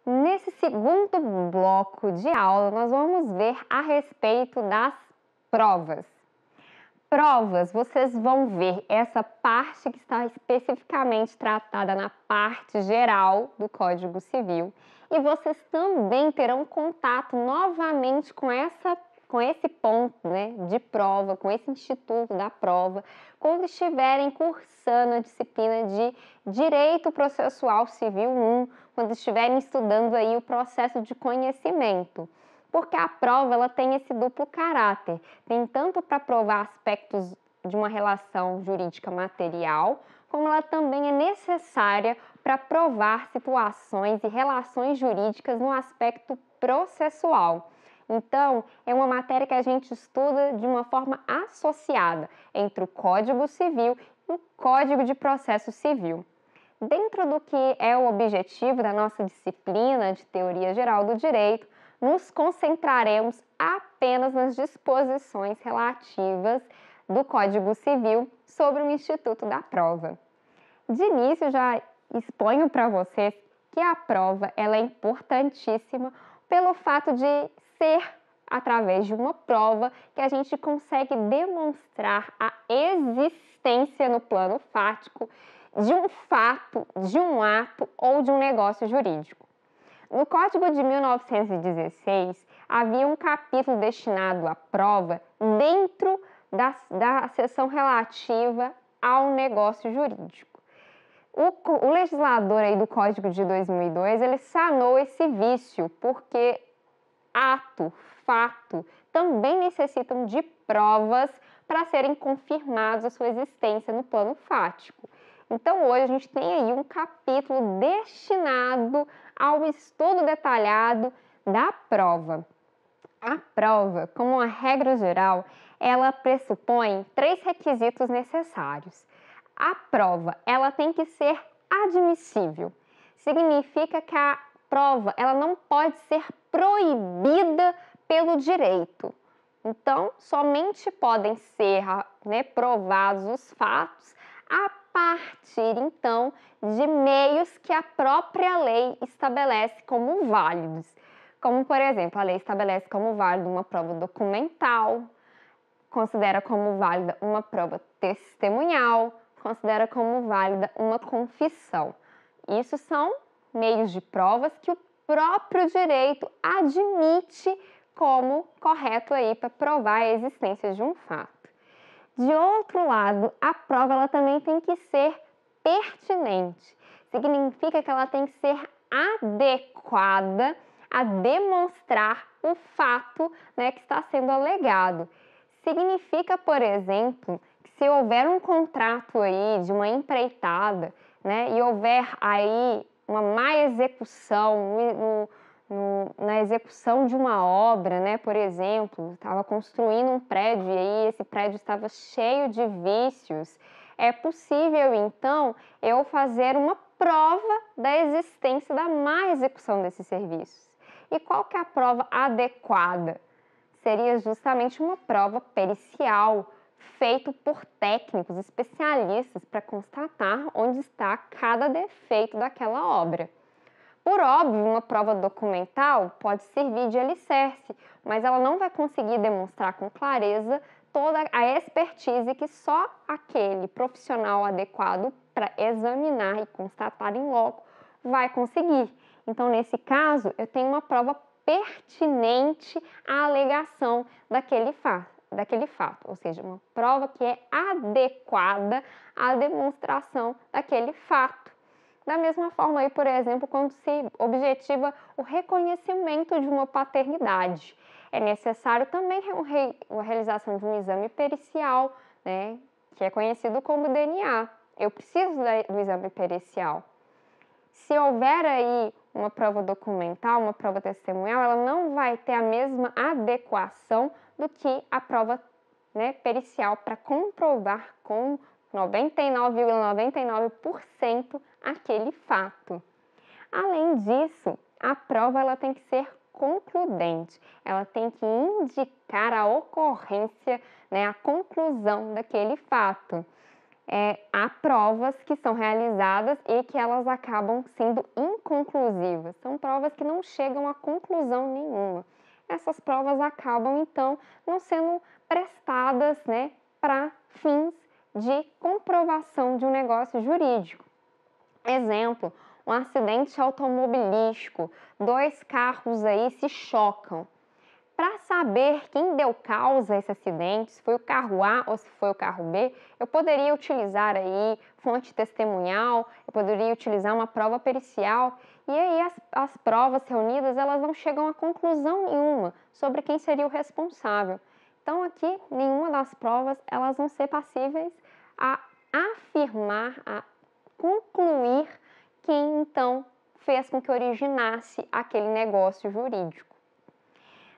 Nesse segundo bloco de aula, nós vamos ver a respeito das provas. Provas, vocês vão ver essa parte que está especificamente tratada na parte geral do Código Civil e vocês também terão contato novamente com esse ponto, né, de prova, com esse instituto da prova, quando estiverem cursando a disciplina de Direito Processual Civil 1, quando estiverem estudando aí o processo de conhecimento. Porque a prova ela tem esse duplo caráter, tem tanto para provar aspectos de uma relação jurídica material, como ela também é necessária para provar situações e relações jurídicas no aspecto processual. Então, é uma matéria que a gente estuda de uma forma associada entre o Código Civil e o Código de Processo Civil. Dentro do que é o objetivo da nossa disciplina de Teoria Geral do Direito, nos concentraremos apenas nas disposições relativas do Código Civil sobre o Instituto da Prova. De início, já exponho para vocês que a prova ela é importantíssima pelo fato de ser através de uma prova que a gente consegue demonstrar a existência no plano fático de um fato, de um ato ou de um negócio jurídico. No Código de 1916, havia um capítulo destinado à prova dentro da seção relativa ao negócio jurídico. O legislador aí do Código de 2002, ele sanou esse vício, porque ato, fato, também necessitam de provas para serem confirmados a sua existência no plano fático. Então, hoje a gente tem aí um capítulo destinado ao estudo detalhado da prova. A prova, como uma regra geral, ela pressupõe 3 requisitos necessários. A prova, ela tem que ser admissível. Significa que a prova, ela não pode ser proibida pelo direito. Então, somente podem ser, provados os fatos a partir, então, de meios que a própria lei estabelece como válidos. Como, por exemplo, a lei estabelece como válido uma prova documental, considera como válida uma prova testemunhal, considera como válida uma confissão. Isso são meios de provas que o próprio direito admite como correto aí para provar a existência de um fato. De outro lado, a prova ela também tem que ser pertinente. Significa que ela tem que ser adequada a demonstrar o fato, que está sendo alegado. Significa, por exemplo, que se houver um contrato aí de uma empreitada, e houver aí uma má execução na execução de uma obra, por exemplo, estava construindo um prédio e aí esse prédio estava cheio de vícios, é possível, então, eu fazer uma prova da existência da má execução desses serviços. E qual que é a prova adequada? Seria justamente uma prova pericial, feita por técnicos especialistas para constatar onde está cada defeito daquela obra. Por óbvio, uma prova documental pode servir de alicerce, mas ela não vai conseguir demonstrar com clareza toda a expertise que só aquele profissional adequado para examinar e constatar em loco vai conseguir. Então, nesse caso, eu tenho uma prova pertinente à alegação daquele fato, ou seja, uma prova que é adequada à demonstração daquele fato. Da mesma forma, aí, por exemplo, quando se objetiva o reconhecimento de uma paternidade, é necessário também a realização de um exame pericial, que é conhecido como DNA. Eu preciso do exame pericial. Se houver aí uma prova documental, uma prova testemunhal, ela não vai ter a mesma adequação do que a prova pericial para comprovar com 99,99% aquele fato. Além disso, a prova ela tem que ser concludente, ela tem que indicar a ocorrência, a conclusão daquele fato. Há provas que são realizadas e que elas acabam sendo inconclusivas, são provas que não chegam a conclusão nenhuma. Essas provas acabam, então, não sendo prestadas, né, para fins de comprovação de um negócio jurídico. Exemplo, um acidente automobilístico, 2 carros aí se chocam. Para saber quem deu causa a esse acidente, se foi o carro A ou se foi o carro B, eu poderia utilizar aí fonte testemunhal, eu poderia utilizar uma prova pericial, e aí as provas reunidas, elas não chegam a conclusão nenhuma sobre quem seria o responsável. Então aqui, nenhuma das provas, elas vão ser passíveis a afirmar, a concluir quem então fez com que originasse aquele negócio jurídico.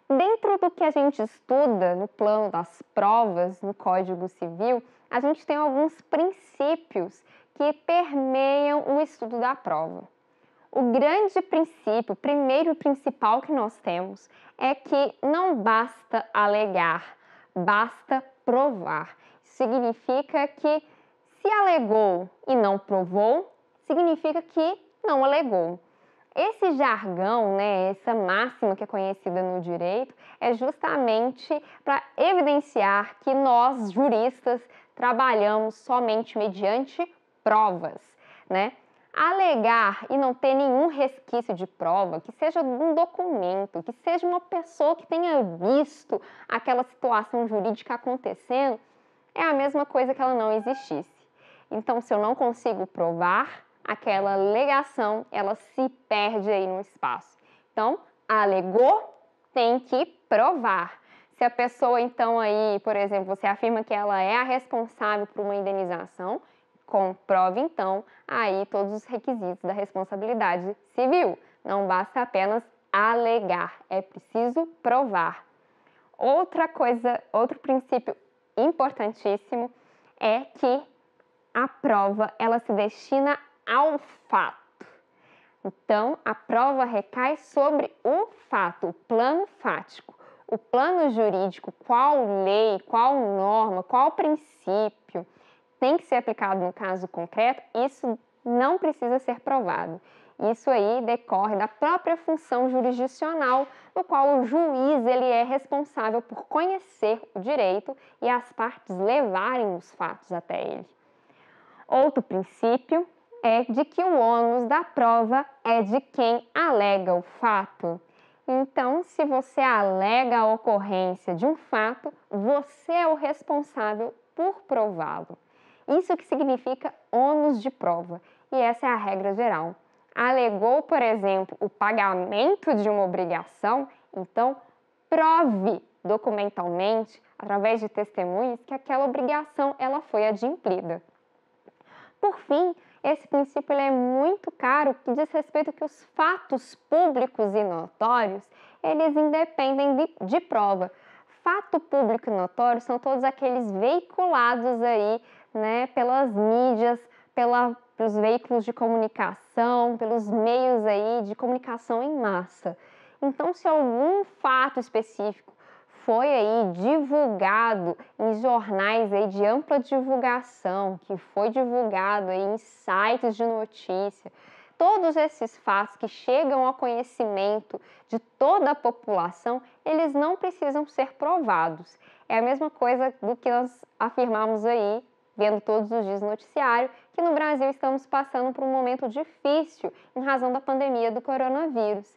Dentro do que a gente estuda no plano das provas, no Código Civil, a gente tem alguns princípios que permeiam o estudo da prova. O grande princípio, o primeiro e principal que nós temos, é que não basta alegar, basta provar. Significa que se alegou e não provou, significa que não alegou. Esse jargão, né, essa máxima que é conhecida no direito, é justamente para evidenciar que nós, juristas, trabalhamos somente mediante provas, né? Alegar e não ter nenhum resquício de prova, que seja um documento, que seja uma pessoa que tenha visto aquela situação jurídica acontecendo, é a mesma coisa que ela não existisse. Então, se eu não consigo provar, aquela alegação, ela se perde aí no espaço. Então, alegou, tem que provar. Se a pessoa, então, aí, por exemplo, você afirma que ela é a responsável por uma indenização, comprove, então, aí todos os requisitos da responsabilidade civil. Não basta apenas alegar, é preciso provar. Outra coisa, outro princípio importantíssimo é que a prova, ela se destina ao fato. Então, a prova recai sobre o fato, o plano fático. O plano jurídico, qual lei, qual norma, qual princípio tem que ser aplicado no caso concreto, isso não precisa ser provado. Isso aí decorre da própria função jurisdicional, no qual o juiz ele é responsável por conhecer o direito e as partes levarem os fatos até ele. Outro princípio é de que o ônus da prova é de quem alega o fato. Então, se você alega a ocorrência de um fato, você é o responsável por prová-lo. Isso que significa ônus de prova, e essa é a regra geral. Alegou, por exemplo, o pagamento de uma obrigação, então prove documentalmente, através de testemunhas, que aquela obrigação ela foi adimplida. Por fim, esse princípio ele é muito caro, que diz respeito que os fatos públicos e notórios, eles independem de prova. Fato público e notório são todos aqueles veiculados aí, né, pelas mídias, pelos veículos de comunicação, pelos meios aí de comunicação em massa. Então, se algum fato específico foi aí divulgado em jornais aí de ampla divulgação, que foi divulgado aí em sites de notícia, todos esses fatos que chegam ao conhecimento de toda a população, eles não precisam ser provados. É a mesma coisa do que nós afirmamos aí, vendo todos os dias no noticiário, que no Brasil estamos passando por um momento difícil em razão da pandemia do coronavírus.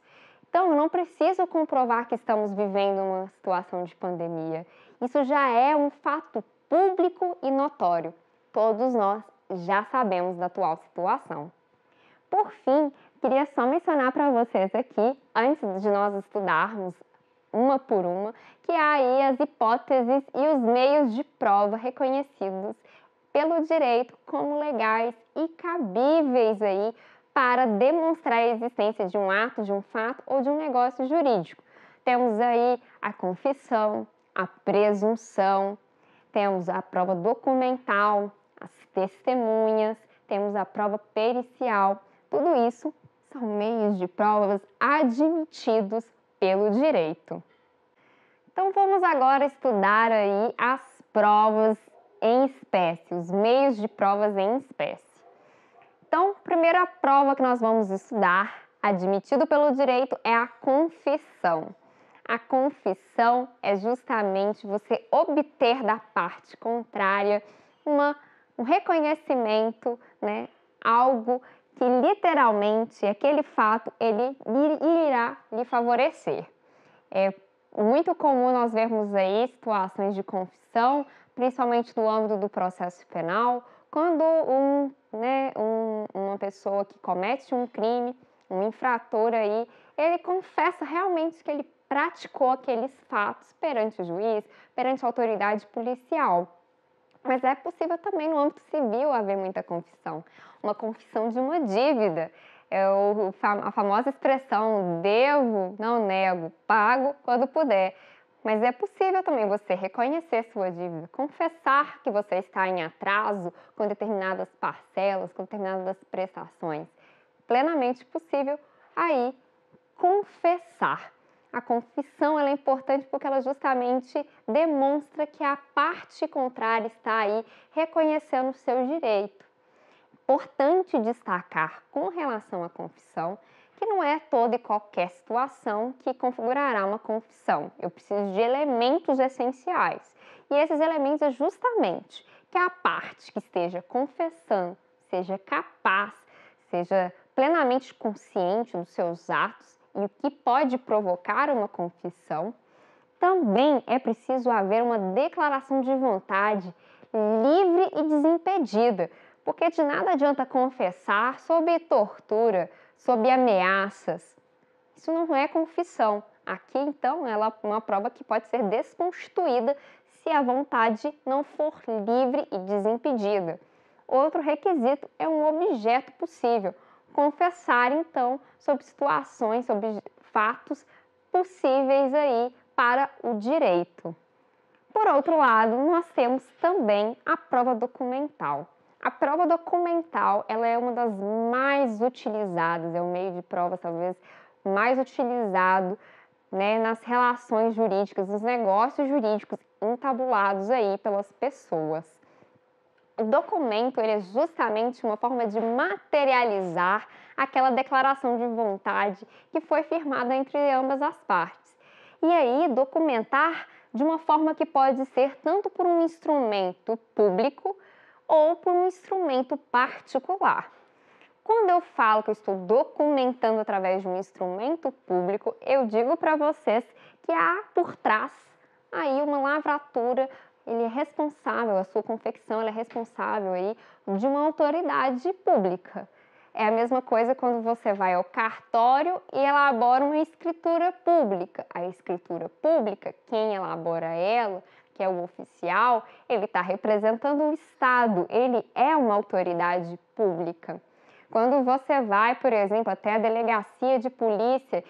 Então, eu não preciso comprovar que estamos vivendo uma situação de pandemia. Isso já é um fato público e notório. Todos nós já sabemos da atual situação. Por fim, queria só mencionar para vocês aqui, antes de nós estudarmos uma por uma, que há aí as hipóteses e os meios de prova reconhecidos pelo direito como legais e cabíveis aí para demonstrar a existência de um ato, de um fato ou de um negócio jurídico. Temos aí a confissão, a presunção, temos a prova documental, as testemunhas, temos a prova pericial. Tudo isso são meios de provas admitidos pelo direito. Então vamos agora estudar aí as provas em espécie, os meios de provas em espécie. Então, primeira prova que nós vamos estudar, admitido pelo direito, é a confissão. A confissão é justamente você obter da parte contrária um reconhecimento, né? Algo que literalmente aquele fato ele irá lhe favorecer. É muito comum nós vermos aí situações de confissão, principalmente no âmbito do processo penal, quando uma pessoa que comete um crime, um infrator aí, ele confessa realmente que ele praticou aqueles fatos perante o juiz, perante a autoridade policial. Mas é possível também no âmbito civil haver muita confissão. Uma confissão de uma dívida. A famosa expressão devo, não nego, pago quando puder. Mas é possível também você reconhecer sua dívida, confessar que você está em atraso com determinadas parcelas, com determinadas prestações. Plenamente possível aí confessar. A confissão ela é importante porque ela justamente demonstra que a parte contrária está aí reconhecendo o seu direito. Importante destacar com relação à confissão que não é toda e qualquer situação que configurará uma confissão. Eu preciso de elementos essenciais. E esses elementos é justamente que a parte que esteja confessando seja capaz, seja plenamente consciente dos seus atos e o que pode provocar uma confissão. Também é preciso haver uma declaração de vontade livre e desimpedida, porque de nada adianta confessar sob tortura, sob ameaças. Isso não é confissão. Aqui, então, ela é uma prova que pode ser desconstituída se a vontade não for livre e desimpedida. Outro requisito é um objeto possível. Confessar, então, sobre situações, sobre fatos possíveis aí para o direito. Por outro lado, nós temos também a prova documental. A prova documental, ela é uma das mais utilizadas, é o meio de prova talvez mais utilizado, né, nas relações jurídicas, nos negócios jurídicos entabulados aí pelas pessoas. O documento ele é justamente uma forma de materializar aquela declaração de vontade que foi firmada entre ambas as partes. E aí, documentar de uma forma que pode ser tanto por um instrumento público ou por um instrumento particular. Quando eu falo que eu estou documentando através de um instrumento público, eu digo para vocês que há por trás aí uma lavratura, ele é responsável, a sua confecção ela é responsável aí de uma autoridade pública. É a mesma coisa quando você vai ao cartório e elabora uma escritura pública. A escritura pública, quem elabora ela, que é o oficial, ele está representando o Estado, ele é uma autoridade pública. Quando você vai, por exemplo, até a delegacia de polícia,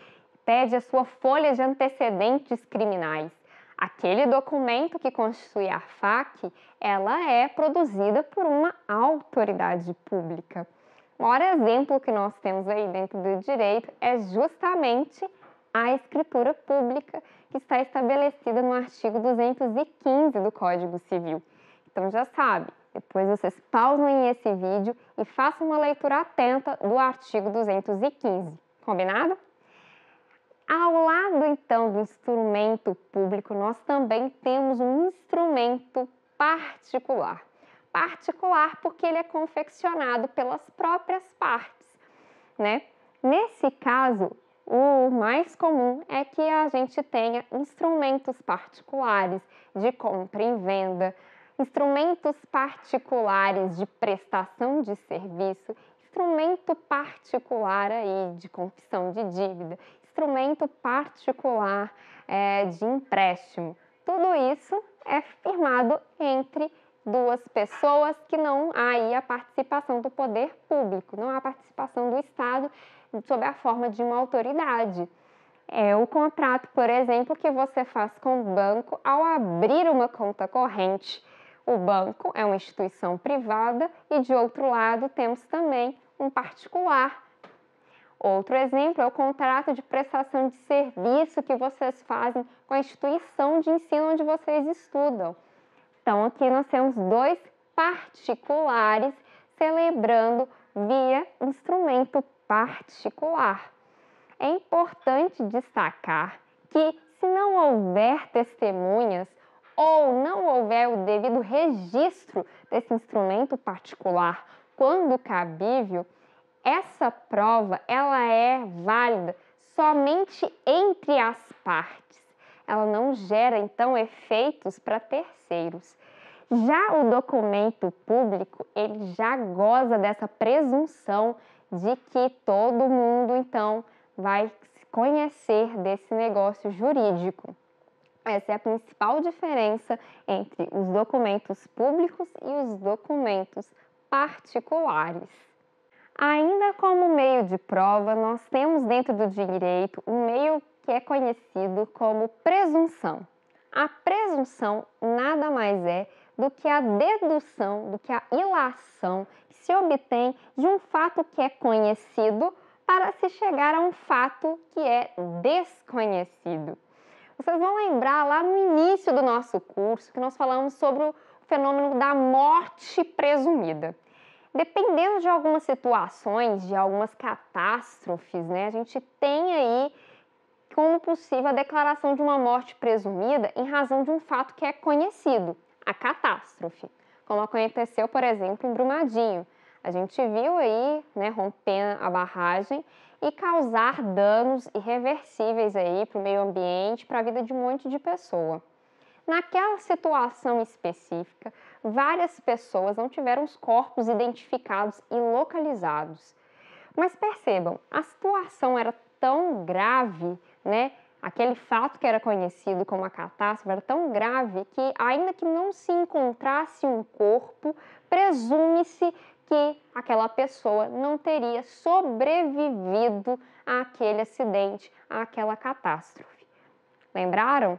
pede a sua folha de antecedentes criminais. Aquele documento que constitui a FAQ, ela é produzida por uma autoridade pública. O maior exemplo que nós temos aí dentro do direito é justamente a escritura pública que está estabelecida no artigo 215 do Código Civil. Então já sabe, depois vocês pausem esse vídeo e façam uma leitura atenta do artigo 215. Combinado? Ao lado, então, do instrumento público, nós também temos um instrumento particular. Particular porque ele é confeccionado pelas próprias partes, né? Nesse caso, o mais comum é que a gente tenha instrumentos particulares de compra e venda, instrumentos particulares de prestação de serviço, instrumento particular aí de confissão de dívida, instrumento particular de empréstimo. Tudo isso é firmado entre duas pessoas que não há aí a participação do poder público, não há a participação do Estado sob a forma de uma autoridade. É o contrato, por exemplo, que você faz com o banco ao abrir uma conta corrente. O banco é uma instituição privada e, de outro lado, temos também um particular. Outro exemplo é o contrato de prestação de serviço que vocês fazem com a instituição de ensino onde vocês estudam. Então, aqui nós temos dois particulares celebrando via instrumento particular. É importante destacar que, se não houver testemunhas ou não houver o devido registro desse instrumento particular quando cabível, essa prova ela é válida somente entre as partes. Ela não gera, então, efeitos para terceiros. Já o documento público, ele já goza dessa presunção de que todo mundo, então, vai conhecer desse negócio jurídico. Essa é a principal diferença entre os documentos públicos e os documentos particulares. Ainda como meio de prova, nós temos dentro do direito um meio que é conhecido como presunção. A presunção nada mais é do que a dedução, do que a ilação que se obtém de um fato que é conhecido para se chegar a um fato que é desconhecido. Vocês vão lembrar lá no início do nosso curso que nós falamos sobre o fenômeno da morte presumida. Dependendo de algumas situações, de algumas catástrofes, né, a gente tem aí como possível a declaração de uma morte presumida em razão de um fato que é conhecido, a catástrofe, como aconteceu, por exemplo, em Brumadinho. A gente viu aí, né, romper a barragem e causar danos irreversíveis aí para o meio ambiente, para a vida de um monte de pessoa. Naquela situação específica, várias pessoas não tiveram os corpos identificados e localizados. Mas percebam, a situação era tão grave, né? Aquele fato que era conhecido como a catástrofe era tão grave que, ainda que não se encontrasse um corpo, presume-se que aquela pessoa não teria sobrevivido àquele acidente, àquela catástrofe. Lembraram?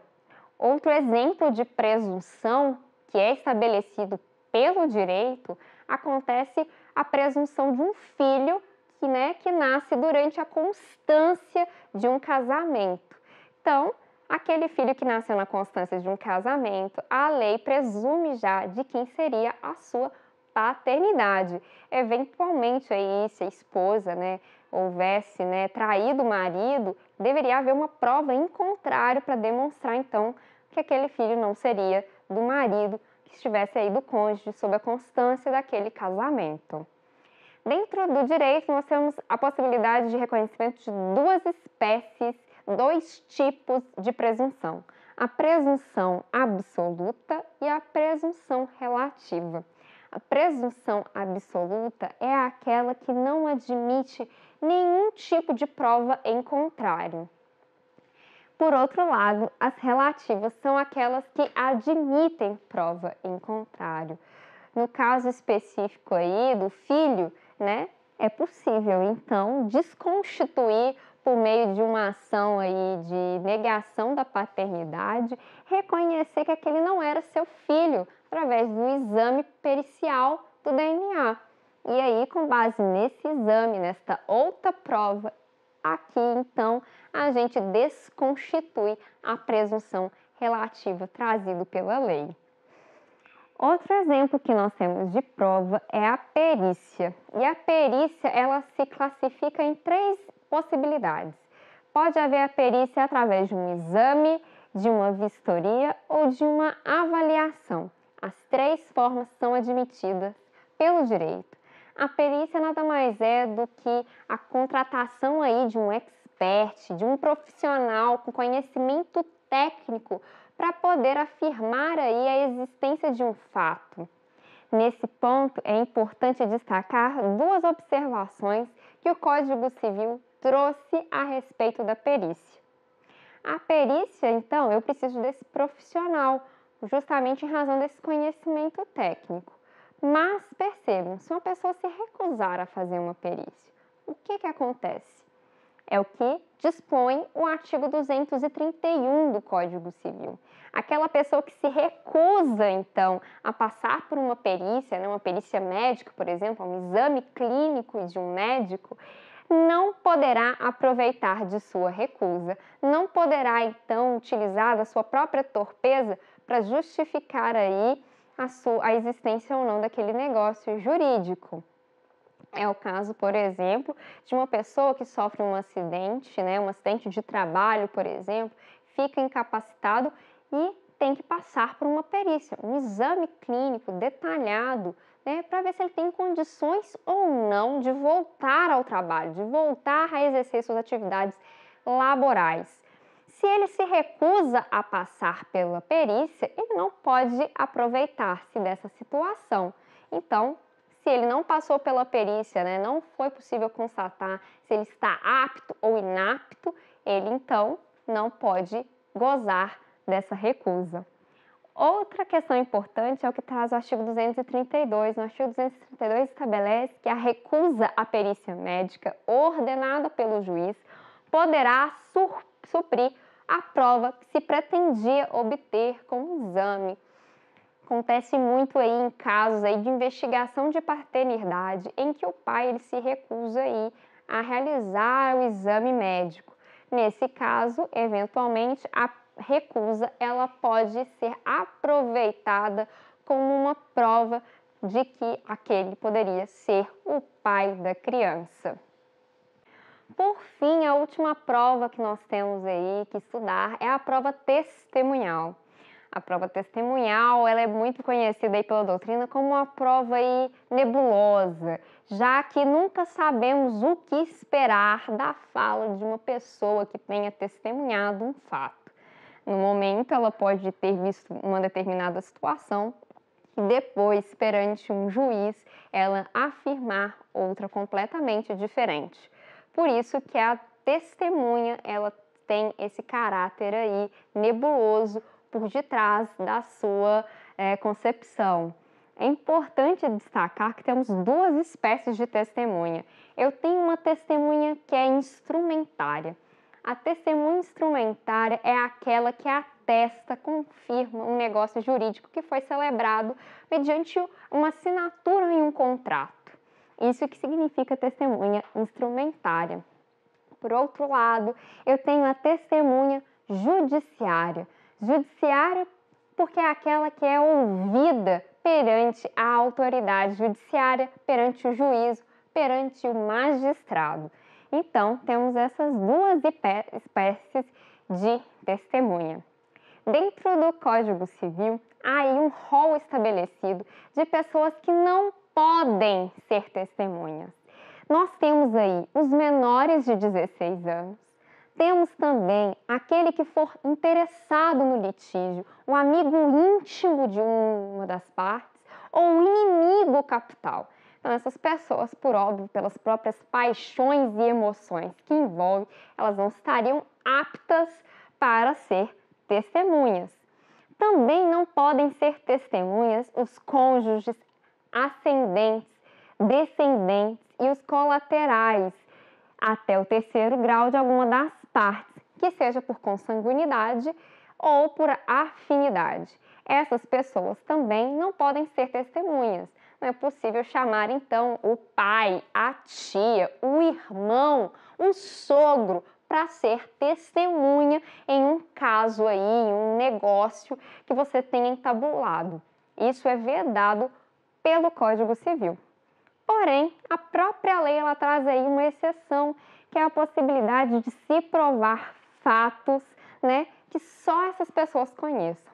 Outro exemplo de presunção que é estabelecido pelo direito acontece a presunção de um filho que nasce durante a constância de um casamento. Então, aquele filho que nasceu na constância de um casamento, a lei presume já de quem seria a sua paternidade. Eventualmente, aí, se a esposa, houvesse, traído o marido, deveria haver uma prova em contrário para demonstrar, então, que aquele filho não seria do marido que estivesse aí do cônjuge sob a constância daquele casamento. Dentro do direito, nós temos a possibilidade de reconhecimento de duas espécies, dois tipos de presunção: a presunção absoluta e a presunção relativa. A presunção absoluta é aquela que não admite nenhum tipo de prova em contrário. Por outro lado, as relativas são aquelas que admitem prova em contrário. No caso específico aí do filho, é possível, então, desconstituir por meio de uma ação aí de negação da paternidade, reconhecer que aquele não era seu filho, através do exame pericial do DNA. E aí, com base nesse exame, nesta outra prova, aqui, então, a gente desconstitui a presunção relativa trazida pela lei. Outro exemplo que nós temos de prova é a perícia. E a perícia, ela se classifica em três possibilidades. Pode haver a perícia através de um exame, de uma vistoria ou de uma avaliação. As três formas são admitidas pelo direito. A perícia nada mais é do que a contratação aí de um expert, de um profissional com conhecimento técnico para poder afirmar aí a existência de um fato. Nesse ponto, é importante destacar duas observações que o Código Civil trouxe a respeito da perícia. A perícia, então, eu preciso desse profissional, justamente em razão desse conhecimento técnico. Mas percebam, se uma pessoa se recusar a fazer uma perícia, o que acontece? É o que dispõe o artigo 231 do Código Civil. Aquela pessoa que se recusa, então, a passar por uma perícia, uma perícia médica, por exemplo, um exame clínico de um médico, não poderá aproveitar de sua recusa, não poderá, então, utilizar da sua própria torpeza para justificar aí a existência ou não daquele negócio jurídico. É o caso, por exemplo, de uma pessoa que sofre um acidente, né, um acidente de trabalho, por exemplo, fica incapacitado e tem que passar por uma perícia, um exame clínico detalhado, né, para ver se ele tem condições ou não de voltar ao trabalho, de voltar a exercer suas atividades laborais. Se ele se recusa a passar pela perícia, ele não pode aproveitar-se dessa situação. Então, se ele não passou pela perícia, né, não foi possível constatar se ele está apto ou inapto, ele então não pode gozar dessa recusa. Outra questão importante é o que traz o artigo 232. No artigo 232 estabelece que a recusa à perícia médica ordenada pelo juiz poderá suprir a prova que se pretendia obter com o exame. Acontece muito aí em casos aí de investigação de paternidade, em que o pai ele se recusa aí a realizar o exame médico. Nesse caso, eventualmente, a recusa ela pode ser aproveitada como uma prova de que aquele poderia ser o pai da criança. Por fim, a última prova que nós temos aí que estudar é a prova testemunhal. A prova testemunhal ela é muito conhecida aí pela doutrina como uma prova aí nebulosa, já que nunca sabemos o que esperar da fala de uma pessoa que tenha testemunhado um fato. No momento, ela pode ter visto uma determinada situação e depois, perante um juiz, ela afirmar outra completamente diferente. Por isso que a testemunha ela tem esse caráter aí nebuloso por detrás da sua concepção. É importante destacar que temos duas espécies de testemunha. Eu tenho uma testemunha que é instrumentária. A testemunha instrumentária é aquela que atesta, confirma um negócio jurídico que foi celebrado mediante uma assinatura em um contrato. Isso que significa testemunha instrumentária. Por outro lado, eu tenho a testemunha judiciária. Judiciária porque é aquela que é ouvida perante a autoridade judiciária, perante o juízo, perante o magistrado. Então, temos essas duas espécies de testemunha. Dentro do Código Civil, há aí um rol estabelecido de pessoas que não podem ser testemunhas. Nós temos aí os menores de 16 anos, temos também aquele que for interessado no litígio, um amigo íntimo de uma das partes ou um inimigo capital. Então, essas pessoas, por óbvio, pelas próprias paixões e emoções que envolvem, elas não estariam aptas para ser testemunhas. Também não podem ser testemunhas os cônjuges, ascendentes, descendentes e os colaterais, até o terceiro grau de alguma das partes, que seja por consanguinidade ou por afinidade. Essas pessoas também não podem ser testemunhas. Não é possível chamar, então, o pai, a tia, o irmão, o sogro para ser testemunha em um caso aí, em um negócio que você tenha entabulado. Isso é vedado pelo Código Civil. Porém, a própria lei ela traz aí uma exceção, que é a possibilidade de se provar fatos, né, que só essas pessoas conheçam.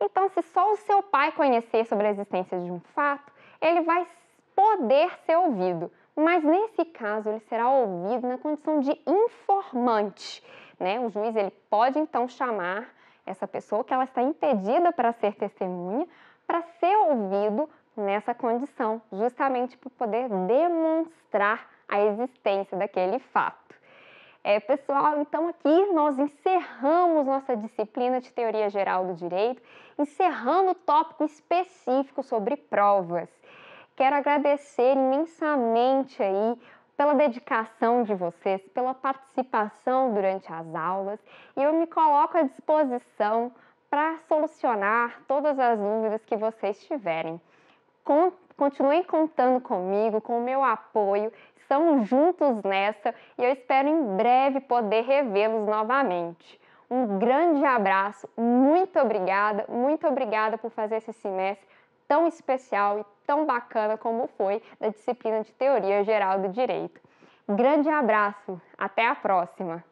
Então, se só o seu pai conhecer sobre a existência de um fato, ele vai poder ser ouvido, mas nesse caso ele será ouvido na condição de informante, né? O juiz ele pode então chamar essa pessoa que ela está impedida para ser testemunha para ser ouvido nessa condição, justamente para poder demonstrar a existência daquele fato. Pessoal, então aqui nós encerramos nossa disciplina de Teoria Geral do Direito, encerrando o tópico específico sobre provas. Quero agradecer imensamente aí pela dedicação de vocês, pela participação durante as aulas, e eu me coloco à disposição para solucionar todas as dúvidas que vocês tiverem. Continuem contando comigo, com o meu apoio, estamos juntos nessa e eu espero em breve poder revê-los novamente. Um grande abraço, muito obrigada por fazer esse semestre tão especial e tão bacana como foi da disciplina de Teoria Geral do Direito. Grande abraço, até a próxima!